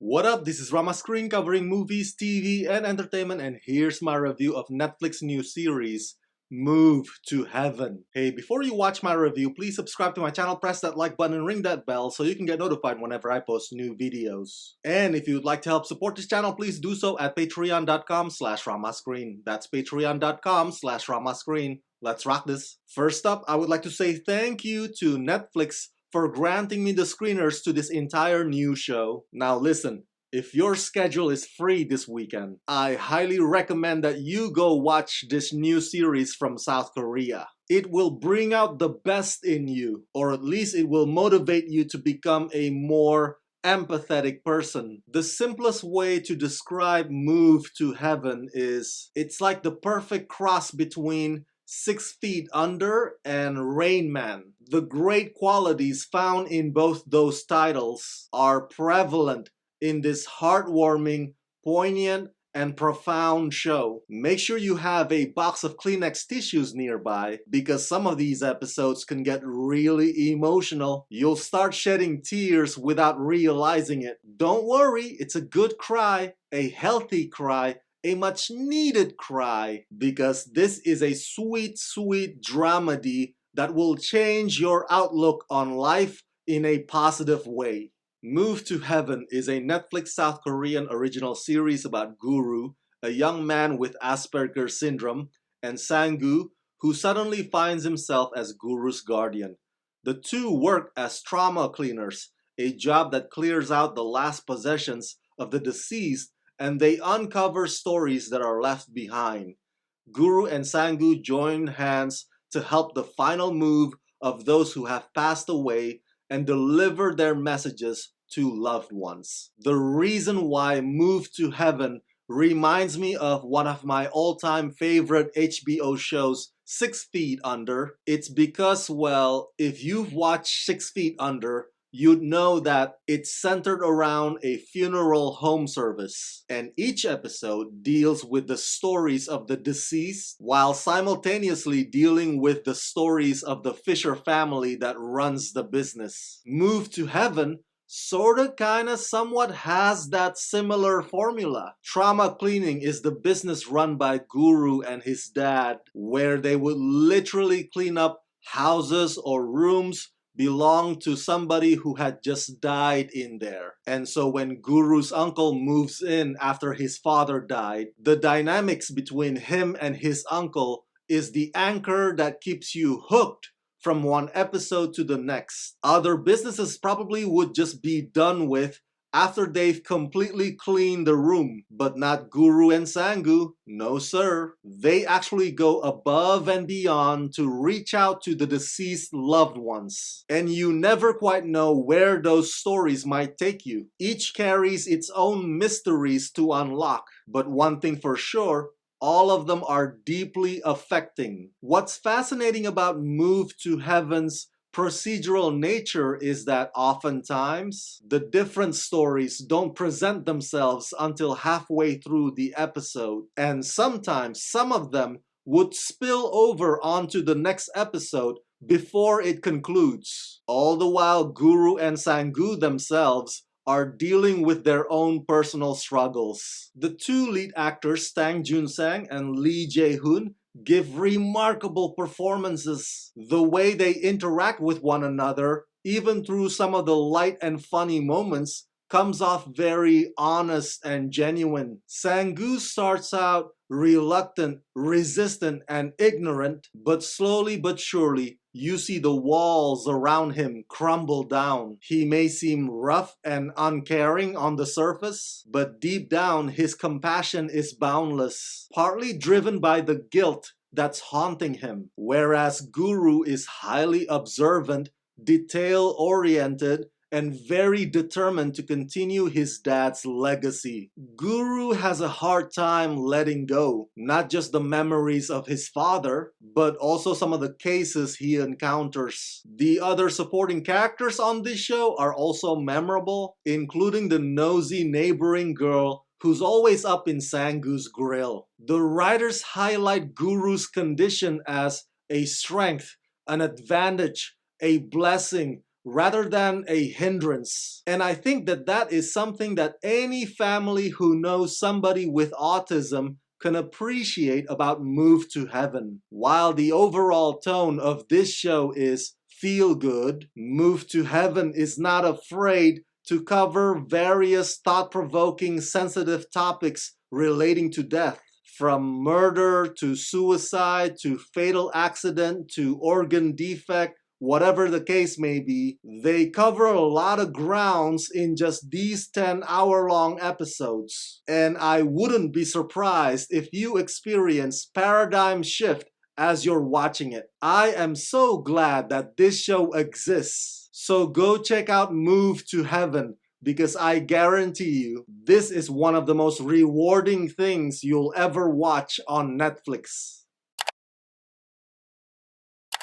What up? This is Rama Screen covering movies, TV, and entertainment, and here's my review of Netflix new series, Move to Heaven. Hey, before you watch my review, please subscribe to my channel, press that like button, and ring that bell so you can get notified whenever I post new videos. And if you'd like to help support this channel, please do so at patreon.com/ramascreen. That's patreon.com/ramascreen. Let's rock this. First up, I would like to say thank you to Netflix for granting me the screeners to this entire new show. Now listen, if your schedule is free this weekend, I highly recommend that you go watch this new series from South Korea. It will bring out the best in you, or at least it will motivate you to become a more empathetic person. The simplest way to describe Move to Heaven is, it's like the perfect cross between 6 Feet Under and Rain Man. The great qualities found in both those titles are prevalent in this heartwarming, poignant, and profound show. Make sure you have a box of Kleenex tissues nearby because some of these episodes can get really emotional. You'll start shedding tears without realizing it. Don't worry, it's a good cry, a healthy cry, a much needed cry, because this is a sweet, sweet dramedy that will change your outlook on life in a positive way. Move to Heaven is a Netflix South Korean original series about Guru, a young man with Asperger's syndrome, and Sang-gu, who suddenly finds himself as Guru's guardian. The two work as trauma cleaners, a job that clears out the last possessions of the deceased, and they uncover stories that are left behind. Guru and Sang-gu join hands to help the final move of those who have passed away and deliver their messages to loved ones. The reason why Move to Heaven reminds me of one of my all-time favorite HBO shows, 6 Feet Under, it's because, well, if you've watched 6 Feet Under, you'd know that it's centered around a funeral home service, and each episode deals with the stories of the deceased while simultaneously dealing with the stories of the Fisher family that runs the business. Move to Heaven sorta kinda somewhat has that similar formula. Trauma cleaning is the business run by Guru and his dad, where they would literally clean up houses or rooms belonged to somebody who had just died in there. And so when Guru's uncle moves in after his father died, the dynamics between him and his uncle is the anchor that keeps you hooked from one episode to the next. Other businesses probably would just be done with after they've completely cleaned the room, but not Guru and Sang-gu. No sir. They actually go above and beyond to reach out to the deceased loved ones. And you never quite know where those stories might take you. Each carries its own mysteries to unlock, but one thing for sure, all of them are deeply affecting. What's fascinating about Move to Heaven's procedural nature is that oftentimes the different stories don't present themselves until halfway through the episode, and sometimes some of them would spill over onto the next episode before it concludes. All the while Guru and Sang-gu themselves are dealing with their own personal struggles. The two lead actors, Tang Jun-sang and Lee Jae-hoon, give remarkable performances. The way they interact with one another, even through some of the light and funny moments, comes off very honest and genuine. Sang-gu starts out reluctant, resistant, and ignorant, but slowly but surely, you see the walls around him crumble down. He may seem rough and uncaring on the surface, but deep down his compassion is boundless, partly driven by the guilt that's haunting him. Whereas Guru is highly observant, detail-oriented, and very determined to continue his dad's legacy. Guru has a hard time letting go, not just the memories of his father, but also some of the cases he encounters. The other supporting characters on this show are also memorable, including the nosy neighboring girl who's always up in Sang-gu's grill. The writers highlight Guru's condition as a strength, an advantage, a blessing, rather than a hindrance. And I think that that is something that any family who knows somebody with autism can appreciate about Move to Heaven. While the overall tone of this show is feel good, Move to Heaven is not afraid to cover various thought-provoking, sensitive topics relating to death. From murder to suicide to fatal accident to organ defect, whatever the case may be, they cover a lot of grounds in just these 10-hour-long episodes. And I wouldn't be surprised if you experience paradigm shift as you're watching it. I am so glad that this show exists. So go check out Move to Heaven, because I guarantee you, this is one of the most rewarding things you'll ever watch on Netflix.